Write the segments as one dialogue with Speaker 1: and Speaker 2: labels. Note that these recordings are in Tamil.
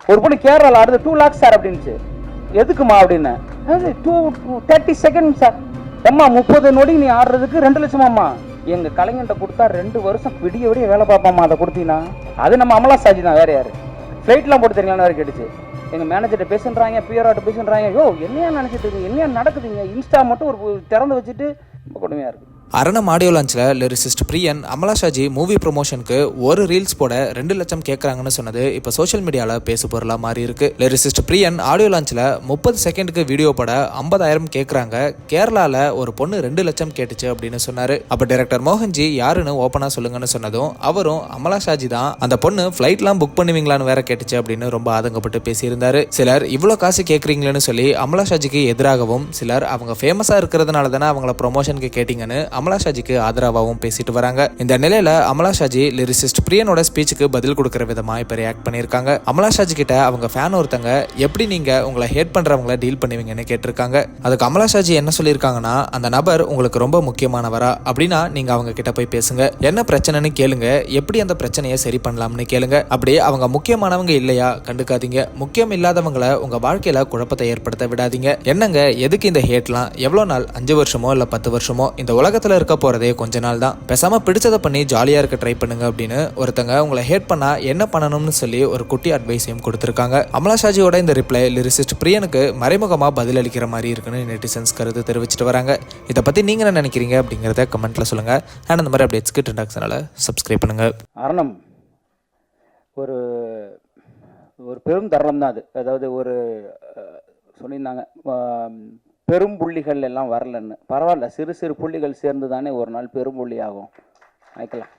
Speaker 1: ஒரு பொண்ணு கேரளாவில் ஆடுது 2 lakhs சார் அப்படின்ச்சு. எதுக்குமா அப்படின்னு 30 seconds சார். அம்மா 30 நொடி நீ ஆடுறதுக்கு 2 லட்சமாம்மா. எங்க கலைஞன்ட்ட கொடுத்தா 2 வருஷம் விடிய விடிய வேலை பார்ப்பாம்மா. அதை கொடுத்தீங்கன்னா அது நம்ம அமலா சாஜி தான், வேற யாரு? ஃப்ளைட்லாம் போட்டு தெரியுங்களான்னு வேறு கேட்டுச்சு. எங்கள் மேனேஜர்கிட்ட பேசுன்றாங்க, பிஆர்ஆர்ட்ட பேசுன்றாங்க. யோ என்னையா நினச்சிட்டு இருக்கீங்க, என்னையா நடக்குதுங்க? இன்ஸ்டா மட்டும் ஒரு திறந்து வச்சுட்டு ரொம்ப கொடுமையாக இருக்குது.
Speaker 2: அரணம் ஆடியோ லான்ச்சில் லிரிசிஸ்ட் பிரியன் அமலா ஷாஜி மூவி ப்ரொமோஷனுக்கு ஒரு ரீல்ஸ் போட 2 லட்சம் கேட்குறாங்கன்னு சொன்னது இப்போ சோஷியல் மீடியாவில் பேசு பொருளாக மாறி இருக்கு. லிரிசிஸ்ட் பிரியன் ஆடியோ லான்ச்சில் 30 செகண்டுக்கு வீடியோ போட 50,000 கேட்குறாங்க. கேரளாவில் ஒரு பொண்ணு 2 லட்சம் கேட்டுச்சு அப்படின்னு சொன்னார். அப்போ டைரக்டர் மோகன்ஜி யாருன்னு ஓப்பனாக சொல்லுங்கன்னு சொன்னதும் அவரும் அமலா ஷாஜி தான், அந்த பொண்ணு ஃப்ளைட்லாம் புக் பண்ணுவீங்களான்னு வேற கேட்டுச்சு அப்படின்னு ரொம்ப ஆதங்கப்பட்டு பேசியிருந்தாரு. சிலர் இவ்வளோ காசு கேட்குறீங்களேன்னு சொல்லி அமலா ஷாஜிக்கு எதிராகவும், சிலர் அவங்க ஃபேமஸாக இருக்கிறதுனால தானே அவங்கள ப்ரொமோஷனுக்கு கேட்டிங்கன்னு அமலா ஷாஜிக்கு ஆதரவாகவும் பேசிட்டு வராங்க. இந்த நிலையில அமலா ஷாஜி லிரிசிஸ்ட் பிரியனோட ஸ்பீச்சுக்கு பதில் கொடுக்கிற விதமா இப்ப ரியாக்ட் பண்ணிருக்காங்க. அமலா ஷாஜி கிட்ட அவங்க ஃபேன் ஒருத்தங்க எப்படி நீங்க உங்களை ஹேட் பண்றவங்களை டீல் பண்ணுவீங்கன்னு கேட்டிருக்காங்க. அதுக்கு அமலா ஷாஜி என்ன சொல்லியிருக்காங்கன்னா, அந்த நபர் உங்களுக்கு ரொம்ப முக்கியமானவரா அப்படின்னா நீங்க அவங்க கிட்ட போய் பேசுங்க, என்ன பிரச்சனைன்னு கேளுங்க, எப்படி அந்த பிரச்சனையை சரி பண்ணலாம்னு கேளுங்க. அப்படியே அவங்க முக்கியமானவங்க இல்லையா கண்டுக்காதீங்க, முக்கியம் இல்லாதவங்களை உங்க வாழ்க்கையில குழப்பத்தை ஏற்படுத்த விடாதீங்க. என்னங்க எதுக்கு இந்த ஹேட்லாம்? எவ்வளவு நாள்? 5 வருஷமோ இல்ல 10 வருஷமோ? இந்த உலகத்துல இருக்க போறதே கொஞ்ச நாள் தான். பேசாம பிடிச்சதை பண்ணி ஜாலியா இருக்க ட்ரை பண்ணுங்க அப்படின்னு ஒருத்தங்க உங்களை ஹேட் பண்ணா என்ன பண்ணணும்னு சொல்லி ஒரு குட்டி அட்வைஸையும் கொடுத்திருக்காங்க. அமலா ஷாஜியோட இந்த ரிப்ளை லிரிசிஸ்ட் பிரியனுக்கு மறைமுகமா பதில் அளிக்கிற மாதிரி இருக்குன்னு நெட்டிசன்ஸ் கருத்து தெரிவிச்சிட்டு வராங்க. இதை பத்தி நீங்க என்ன நினைக்கிறீங்க அப்படிங்கறத கமெண்ட்ல சொல்லுங்க. அண்ட் அந்த மாதிரி அப்டேட்ஸ்க்கு ட்ரெண்டாக் சேனலை சப்ஸ்கிரைப் பண்ணுங்க.
Speaker 1: அரணம் ஒரு ஒரு பெரும் தருணம் தான் அது. அதாவது ஒரு சொல்லியிருந்தாங்க பெரும் புள்ளிகள் எல்லாம் வரலன்னு. பரவாயில்ல, சிறு சிறு புள்ளிகள் சேர்ந்து தானே ஒரு நாள் பெரும் புள்ளி ஆகும். வைக்கலாம்.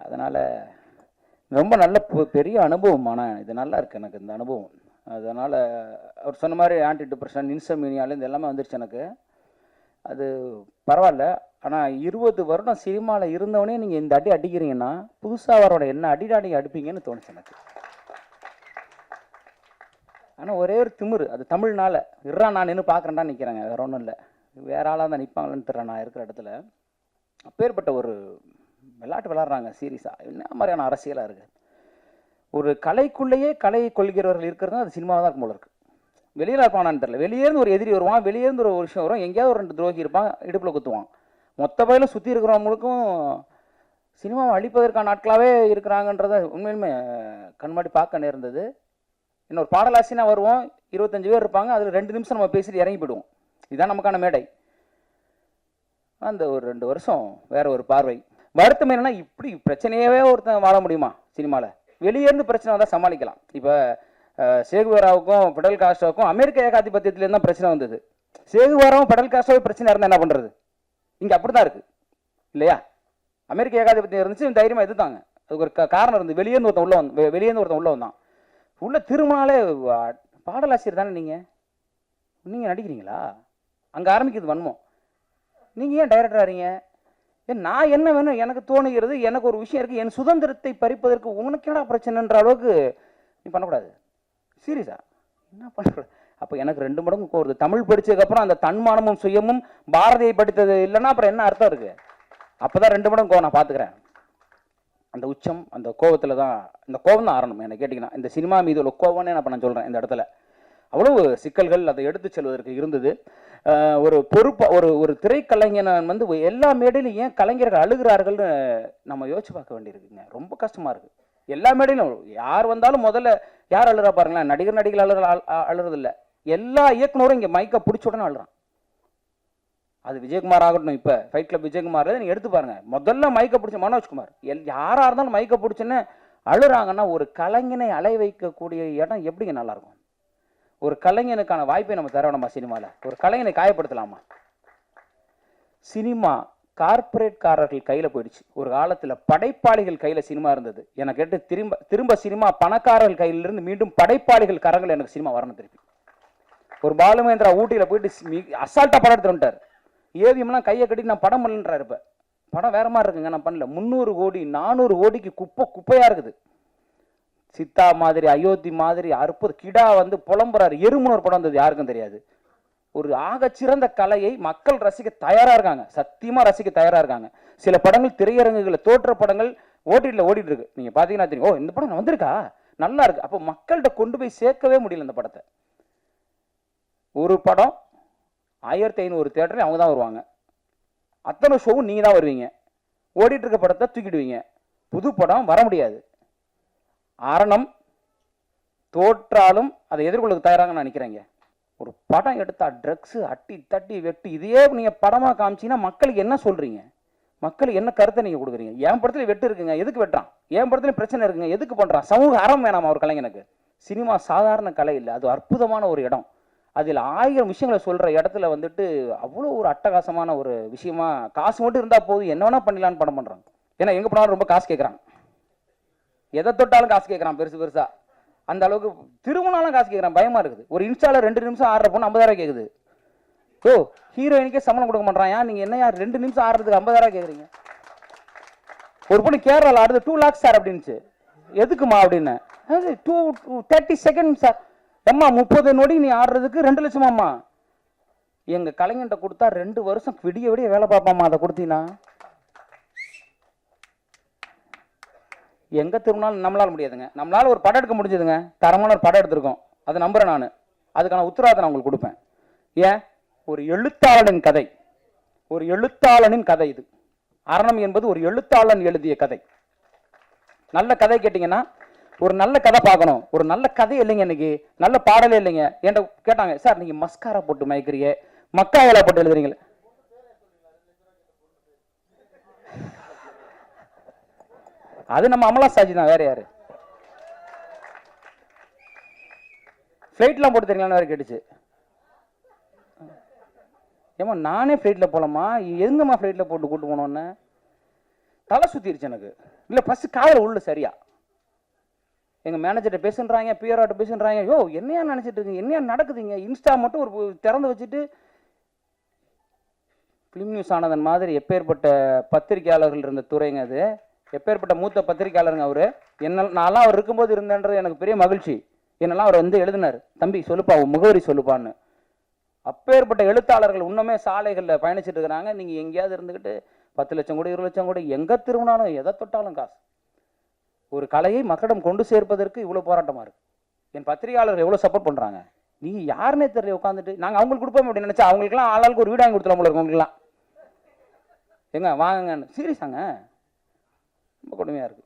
Speaker 1: அதனால் ரொம்ப நல்ல பெரிய அனுபவம். ஆனால் இது நல்லா இருக்குது எனக்கு இந்த அனுபவம். அதனால் அவர் சொன்ன மாதிரி ஆன்டி டிப்ரெஷன், இன்சோமினியால இது எல்லாமே வந்துருச்சு எனக்கு. அது பரவாயில்ல. ஆனால் 20 வருடம் சினிமாவில் இருந்தவனே நீங்கள் இந்த அடி அடிக்கிறீங்கன்னா புதுசாக வரோட என்ன அடிடாடி அடிப்பீங்கன்னு தோணுச்சு எனக்கு. ஆனால் ஒரே ஒரு திமிரு, அது தமிழ்னால இருறா நான் நின்று பார்க்குறேன்டா நிற்கிறாங்க, வேற ஒன்றும் இல்லை. வேற ஆளாக தான் நிற்பாங்களேன்னு தெரியல நான் இருக்கிற இடத்துல. அப்பேற்பட்ட ஒரு விளையாட்டு விளாட்றாங்க சீரியஸாக. என்ன மாதிரியான அரசியலாக இருக்குது? ஒரு கலைக்குள்ளேயே கலை கொள்கிறவர்கள் இருக்கிறது அது சினிமாவாக தான் இருக்கும் போல இருக்குது. வெளியில் இருப்பானான்னு தெரியல. வெளியேருந்து ஒரு எதிரி வருவான், வெளியேருந்து ஒரு விஷயம் வரும், எங்கேயாவது ஒரு 2 துரோகி இருப்பான், இடுப்பில் குத்துவான். மொத்த பயிலும் சுற்றி இருக்கிறவங்களுக்கும் சினிமாவை அழிப்பதற்கான நாட்களாகவே இருக்கிறாங்கன்றத உண்மையிலுமே கண்மாடி பார்க்க நேர்ந்தது. இன்னொரு பாடலாசினா வருவோம், 25 பேர் இருப்பாங்க, அதில் 2 நிமிஷம் நம்ம பேசிட்டு இறங்கி போயிடுவோம். இதுதான் நமக்கான மேடை. அந்த ஒரு 2 வருஷம் வேற ஒரு பார்வை. வருத்தம் என்னன்னா, இப்படி பிரச்சனையவே ஒருத்தன் வாழ முடியுமா சினிமாவில்? வெளியேருந்து பிரச்சனை வந்தால் சமாளிக்கலாம். இப்போ சேகுவேராவுக்கும் பெடல் காஸ்டோவுக்கும் அமெரிக்க ஏகாதிபத்தியத்துலேருந்து தான் பிரச்சனை வந்தது. சேகுவேராவும் பெடல் காஸ்டோவே பிரச்சனை இருந்தால் என்ன பண்ணுறது? இங்கே அப்படி தான் இருக்குது இல்லையா? அமெரிக்க ஏகாதிபத்தியம் இருந்துச்சு, தைரியமாக எதிர்த்தாங்க. அதுக்கு ஒரு காரணம் இருந்து வெளியேருந்து ஒருத்தன் உள்ள வந்தான். உள்ள திரும்பினாலே பாடலாசிரியர் தானே நீங்கள் நடிக்கிறீங்களா? அங்கே ஆரம்பிக்கிறது வன்மம். நீங்கள் ஏன் டைரக்டர் ஆறீங்க? நான் என்ன வேணும் எனக்கு தோணுகிறது, எனக்கு ஒரு விஷயம் இருக்குது, என் சுதந்திரத்தை பறிப்பதற்கு உனக்கு என்னடா பிரச்சனைன்ற அளவுக்கு நீ பண்ணக்கூடாது. சீரியஸா என்ன பண்ணக்கூடாது? அப்போ எனக்கு 2 மடங்கு கோருது. தமிழ் படித்ததுக்கப்புறம் அந்த தன்மானமும் சுயமும் பாரதியை படித்தது இல்லைன்னா அப்புறம் என்ன அர்த்தம் இருக்குது? அப்போ தான் 2 மடங்கு கோவம் நான் பார்த்துக்கிறேன். அந்த உச்சம், அந்த கோபத்தில் தான், இந்த கோபம் தான் ஆரணும் என்ன கேட்டிங்கன்னா. இந்த சினிமா மீது உள்ள கோபம்னே நான் சொல்கிறேன். இந்த இடத்துல அவ்வளவு சிக்கல்கள் அதை எடுத்து செல்வதற்கு இருந்தது. ஒரு பொறுப்பு, ஒரு திரைக்கலைஞன் வந்து எல்லா மேடையிலும் ஏன் கலைஞர்கள் அழுகிறார்கள்னு நம்ம யோசிச்சு பார்க்க வேண்டியிருக்குங்க. ரொம்ப கஷ்டமாக இருக்குது. எல்லா மேடையிலும் யார் வந்தாலும் முதல்ல யார் அழுறா பாருங்களேன். நடிகர்கள் அழுறதில்லை. எல்லா இயக்குனரும் இங்கே மைக்கை பிடிச்ச உடனே அழுறான். அது விஜயகுமார் ஆகட்டும், இப்போ ஃபைட் கிளப் விஜயகுமார் நீங்கள் எடுத்து பாருங்க, முதல்ல மைக்கை பிடிச்ச மனோஜ்குமார், யாராக இருந்தாலும் மைக்கை பிடிச்சுன்னு அழுறாங்கன்னா ஒரு கலைஞனை அலை வைக்கக்கூடிய இடம் எப்படிங்க நல்லாயிருக்கும்? ஒரு கலைஞனுக்கான வாய்ப்பை நம்ம தர வேணாமா சினிமாவில்? ஒரு கலைஞனை காயப்படுத்தலாமா? சினிமா கார்பரேட்காரர்கள் கையில் போயிடுச்சு. ஒரு காலத்தில் படைப்பாளிகள் கையில் சினிமா இருந்தது. எனக்கு கேட்டு திரும்ப சினிமா பணக்காரர்கள் கையிலிருந்து மீண்டும் படைப்பாளிகள் கரங்கள் எனக்கு சினிமா வரணும் திருப்பி. ஒரு பாலுமேந்திரா ஊட்டியில் போயிட்டு அசால்ட்டாக படம் எடுத்துட்டு வந்துட்டார். ஏவிஎம்லாம் கையை கட்டி நான் படம் பண்ணலன்றாரு. இப்போ படம் வேற மாதிரி இருக்குங்க, நான் பண்ணல. 300 கோடி 400 கோடிக்கு குப்பையாக இருக்குது. சித்தா மாதிரி, அயோத்தி மாதிரி, அற்புத கிடா வந்து புலம்புறாரு. எறும்புன்னு ஒரு படம் வந்தது, யாருக்கும் தெரியாது. ஒரு ஆகச்சிறந்த கலையை மக்கள் ரசிக்க தயாராக இருக்காங்க, சத்தியமாக ரசிக்க தயாராக இருக்காங்க. சில படங்கள் திரையரங்குகளில் தோற்ற படங்கள் ஓடிடியில் ஓடிட்டு இருக்கு. நீங்கள் பார்த்தீங்கன்னா தெரியும், ஓ இந்த படம் வந்திருக்கா, நல்லா இருக்கு. அப்போ மக்கள்கிட்ட கொண்டு போய் சேர்க்கவே முடியல இந்த படத்தை. ஒரு படம் 1500 தியேட்டரில் அவங்க தான் வருவாங்க, அத்தனை ஷோவும் நீங்கள் தான் வருவீங்க, ஓடிட்டு இருக்க படத்தை தூக்கிடுவீங்க. புது படம் வர முடியாது. அரணம் தோற்றாலும் அதை எதிர்கொள்ள தயாராக நான் நினைக்கிறேங்க. ஒரு படம் எடுத்தா ட்ரக்ஸு அட்டி தட்டி வெட்டி இதையே நீங்கள் படமாக காமிச்சிங்கன்னா மக்களுக்கு என்ன சொல்கிறீங்க, மக்களுக்கு என்ன கருத்தை நீங்கள் கொடுக்குறீங்க? என் படத்துல வெட்டு இருக்குங்க, எதுக்கு வெட்டுறான்? என் படத்துல பிரச்சனை இருக்குங்க, எதுக்கு பண்ணுறான்? சமூக அறம் வேணாமா ஒரு கலைஞனுக்கு? சினிமா சாதாரண கலை இல்லை, அது அற்புதமான ஒரு இடம். அதில் 1000 விஷயங்களை சொல்கிற இடத்துல வந்துட்டு அவ்வளோ ஒரு அட்டகாசமான ஒரு விஷயமா, காசு மட்டும் இருந்தால் போதும் என்ன வேணால் பண்ணிடலான்னு படம் பண்ணுறாங்க. ஏன்னா எங்கே போனாலும் ரொம்ப காசு கேட்குறாங்க, எதை தொட்டாலும் காசு கேட்குறான் பெருசு பெருசாக. அந்த அளவுக்கு திருமணாலும் காசு கேட்குறான், பயமாக இருக்குது. ஒரு இன்ஸ்டாவில் 2 நிமிஷம் ஆடுற பொண்ணு 50,000 கேட்குது. ஓ ஹீரோயினுக்கே சம்பளம் கொடுக்க மாட்டான், ஏன் நீங்கள் என்ன யார் 2 நிமிஷம் ஆடுறதுக்கு 50,000 கேட்குறீங்க? ஒரு பொண்ணு கேரளாவில் ஆடுது 2 lakhs சார் அப்படின்னுச்சு. எதுக்குமா அப்படின்னு, 30 seconds சார். அம்மா 30 நொடி நீ ஆடுறதுக்கு 2 லட்சமாம்மா. எங்கள் கலைஞன்ட்ட கொடுத்தா 2 வருஷம் விடிய விடிய வேலை பார்ப்பாம்மா. அதை கொடுத்தீங்கன்னா எங்கே திரும்பினாலும் நம்மளால் முடியாதுங்க. நம்மளால் ஒரு படம் எடுக்க முடிஞ்சதுங்க, தரமான ஒரு படம் எடுத்திருக்கோம், அதை நம்புகிறேன் நான். அதுக்கான உத்தரவாதம் நான் உங்களுக்கு கொடுப்பேன். ஏன், ஒரு எழுத்தாளனின் கதை, ஒரு எழுத்தாளனின் கதை இது. அரணம் என்பது ஒரு எழுத்தாளன் எழுதிய கதை. நல்ல கதை கேட்டிங்கன்னா, ஒரு நல்ல கதை பார்க்கணும். ஒரு நல்ல கதை இல்லைங்க, இன்னைக்கு நல்ல பாடலே இல்லைங்க. என்கிட்ட கேட்டாங்க, சார் நீங்கள் மஸ்காரா போட்டு மயக்கிறீங்க, மக்கா வேலை போட்டு எழுதுறீங்களே. அது நம்ம அமலா சாஜி தான், வேற யாரு? ஃப்ளைட்லாம் போட்டு தெரியுங்களான்னு வேற கேட்டுச்சு. ஏமா நானே ஃப்ளைட்டில் போகலாமா, எங்கம்மா ஃப்ளைட்டில் போட்டு கூட்டு போனோன்னு தலை சுற்றிருச்சு எனக்கு. இல்லை ஃபஸ்ட்டு காதில் உள்ள சரியா எங்கள் மேனேஜர்கிட்ட பேசுன்றாங்க, பிஆர்ஆர்ட்ட பேசுன்றாங்க. யோ என்னையா நினச்சிட்டு இருக்கீங்க, என்னையா நடக்குதுங்க? இன்ஸ்டா மட்டும் ஒரு திறந்து வச்சுட்டு ஃபிலிம் நியூஸ் ஆனதன் மாதிரி எப்பேற்பட்ட பத்திரிகையாளர்கள் இருந்த துறைங்க அது, எப்பேற்பட்ட மூத்த பத்திரிகையாளருங்க அவர். என்ன நான்லாம் அவர் இருக்கும்போது இருந்தேன்றது எனக்கு பெரிய மகிழ்ச்சி. என்னெல்லாம் அவர் வந்து எழுதினார், தம்பி சொல்லுப்பா உன் முகவரி சொல்லுப்பான்னு. அப்பேற்பட்ட எழுத்தாளர்கள் இன்னுமே சாலைகளில் பயணிச்சுட்டு இருக்கிறாங்க. நீங்கள் எங்கேயாவது இருந்துக்கிட்டு 10 லட்சம் கூட 20 லட்சம் கூட எங்கே திரும்பினாலும் எதை தொட்டாலும் காசு. ஒரு கலையை மக்களிடம் கொண்டு சேர்ப்பதற்கு இவ்வளோ போராட்டமாக இருக்குது. என் பத்திரிகையாளர்கள் எவ்வளோ சப்போர்ட் பண்ணுறாங்க. நீங்கள் யாருன்னே தெரியல உட்காந்துட்டு நாங்கள் அவங்களுக்கு கொடுப்போம் அப்படின்னு நினச்சா அவங்களுக்குலாம் ஆளாளுக்கு ஒரு வீடு வாங்கி கொடுத்துலாம் போல இருக்கு. உங்களுக்குலாம் எங்க வாங்கன்னு சீரியஸாங்க, ரொம்ப கொடுமையாக இருக்குது.